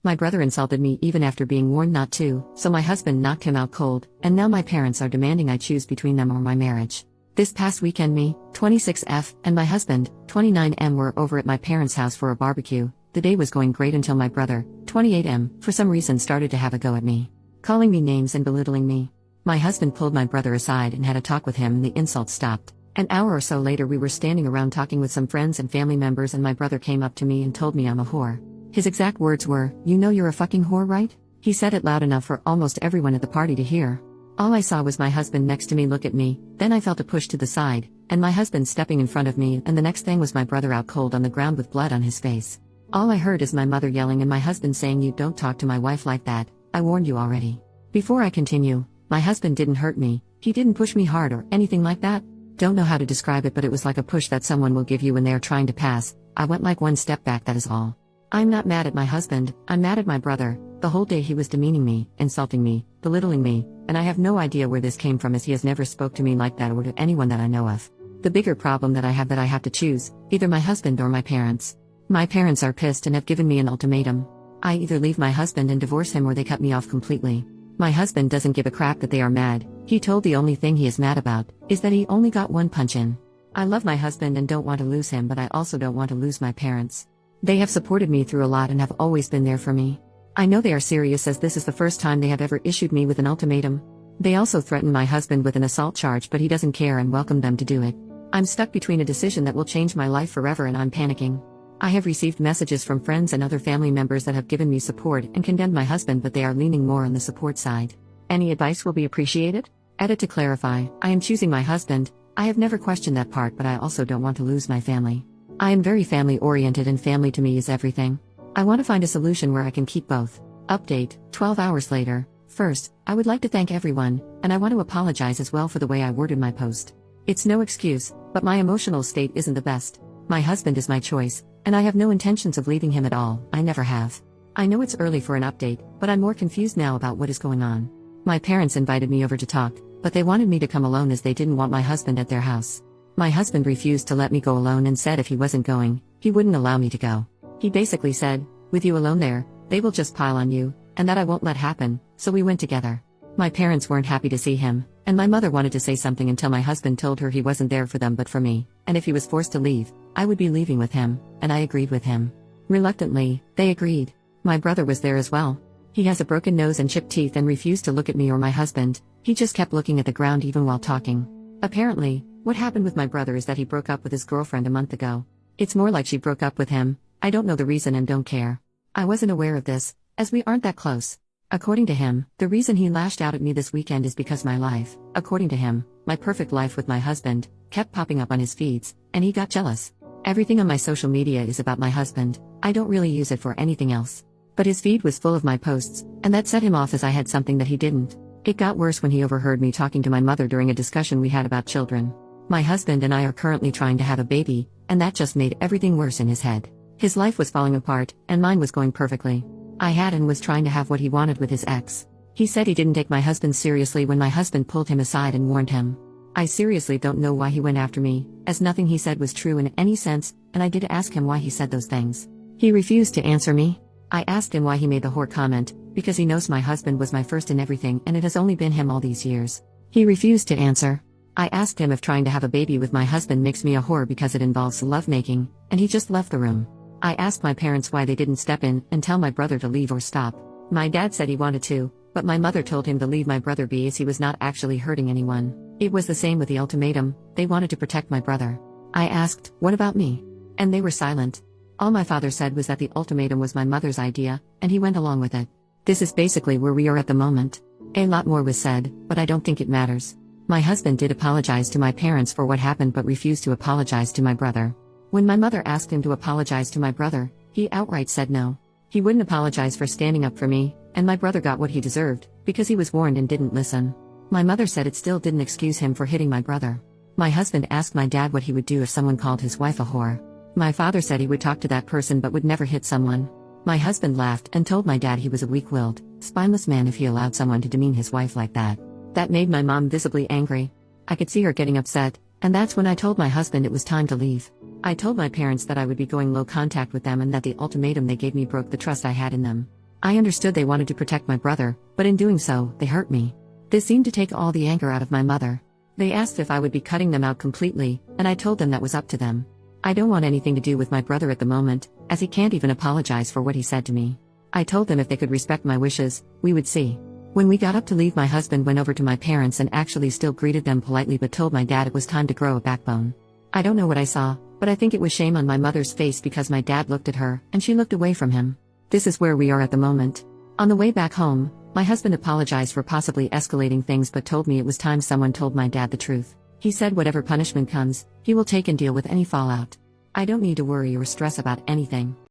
My brother insulted me even after being warned not to, so my husband knocked him out cold, and now my parents are demanding I choose between them or my marriage. This past weekend me, 26F, and my husband, 29M were over at my parents' house for a barbecue. The day was going great until my brother, 28M, for some reason started to have a go at me, calling me names and belittling me. My husband pulled my brother aside and had a talk with him and the insults stopped. An hour or so later we were standing around talking with some friends and family members and my brother came up to me and told me I'm a whore. His exact words were, "You know you're a fucking whore, right?" He said it loud enough for almost everyone at the party to hear. All I saw was my husband next to me look at me, then I felt a push to the side, and my husband stepping in front of me, and the next thing was my brother out cold on the ground with blood on his face. All I heard is my mother yelling and my husband saying, "You don't talk to my wife like that, I warned you already." Before I continue, my husband didn't hurt me, he didn't push me hard or anything like that. Don't know how to describe it, but it was like a push that someone will give you when they are trying to pass. I went like one step back, that is all. I'm not mad at my husband, I'm mad at my brother. The whole day he was demeaning me, insulting me, belittling me, and I have no idea where this came from as he has never spoke to me like that or to anyone that I know of. The bigger problem that I have to choose, either my husband or my parents. My parents are pissed and have given me an ultimatum. I either leave my husband and divorce him or they cut me off completely. My husband doesn't give a crap that they are mad, he told the only thing he is mad about, is that he only got one punch in. I love my husband and don't want to lose him, but I also don't want to lose my parents. They have supported me through a lot and have always been there for me. I know they are serious as this is the first time they have ever issued me with an ultimatum. They also threatened my husband with an assault charge, but he doesn't care and welcomed them to do it. I'm stuck between a decision that will change my life forever and I'm panicking. I have received messages from friends and other family members that have given me support and condemned my husband, but they are leaning more on the support side. Any advice will be appreciated? Edit to clarify, I am choosing my husband. I have never questioned that part, but I also don't want to lose my family. I am very family oriented and family to me is everything. I want to find a solution where I can keep both. Update, 12 hours later. First, I would like to thank everyone, and I want to apologize as well for the way I worded my post. It's no excuse, but my emotional state isn't the best. My husband is my choice, and I have no intentions of leaving him at all, I never have. I know it's early for an update, but I'm more confused now about what is going on. My parents invited me over to talk, but they wanted me to come alone as they didn't want my husband at their house. My husband refused to let me go alone and said if he wasn't going, he wouldn't allow me to go. He basically said, "With you alone there, they will just pile on you, and that I won't let happen," so we went together. My parents weren't happy to see him, and my mother wanted to say something until my husband told her he wasn't there for them but for me, and if he was forced to leave, I would be leaving with him, and I agreed with him. Reluctantly, they agreed. My brother was there as well. He has a broken nose and chipped teeth and refused to look at me or my husband, he just kept looking at the ground even while talking. Apparently, what happened with my brother is that he broke up with his girlfriend a month ago. It's more like she broke up with him, I don't know the reason and don't care. I wasn't aware of this, as we aren't that close. According to him, the reason he lashed out at me this weekend is because my life, according to him, my perfect life with my husband, kept popping up on his feeds, and he got jealous. Everything on my social media is about my husband, I don't really use it for anything else. But his feed was full of my posts, and that set him off as I had something that he didn't. It got worse when he overheard me talking to my mother during a discussion we had about children. My husband and I are currently trying to have a baby, and that just made everything worse in his head. His life was falling apart, and mine was going perfectly. I had and was trying to have what he wanted with his ex. He said he didn't take my husband seriously when my husband pulled him aside and warned him. I seriously don't know why he went after me, as nothing he said was true in any sense, and I did ask him why he said those things. He refused to answer me. I asked him why he made the whore comment, because he knows my husband was my first in everything and it has only been him all these years. He refused to answer. I asked him if trying to have a baby with my husband makes me a whore because it involves lovemaking, and he just left the room. I asked my parents why they didn't step in and tell my brother to leave or stop. My dad said he wanted to, but my mother told him to leave my brother be as he was not actually hurting anyone. It was the same with the ultimatum, they wanted to protect my brother. I asked, "What about me?" And they were silent. All my father said was that the ultimatum was my mother's idea, and he went along with it. This is basically where we are at the moment. A lot more was said, but I don't think it matters. My husband did apologize to my parents for what happened but refused to apologize to my brother. When my mother asked him to apologize to my brother, he outright said no. He wouldn't apologize for standing up for me, and my brother got what he deserved, because he was warned and didn't listen. My mother said it still didn't excuse him for hitting my brother. My husband asked my dad what he would do if someone called his wife a whore. My father said he would talk to that person but would never hit someone. My husband laughed and told my dad he was a weak-willed, spineless man if he allowed someone to demean his wife like that. That made my mom visibly angry. I could see her getting upset, and that's when I told my husband it was time to leave. I told my parents that I would be going low contact with them and that the ultimatum they gave me broke the trust I had in them. I understood they wanted to protect my brother, but in doing so, they hurt me. This seemed to take all the anger out of my mother. They asked if I would be cutting them out completely, and I told them that was up to them. I don't want anything to do with my brother at the moment, as he can't even apologize for what he said to me. I told them if they could respect my wishes, we would see. When we got up to leave, my husband went over to my parents and actually still greeted them politely but told my dad it was time to grow a backbone. I don't know what I saw, but I think it was shame on my mother's face because my dad looked at her, and she looked away from him. This is where we are at the moment. On the way back home, my husband apologized for possibly escalating things but told me it was time someone told my dad the truth. He said whatever punishment comes, he will take and deal with any fallout. I don't need to worry or stress about anything.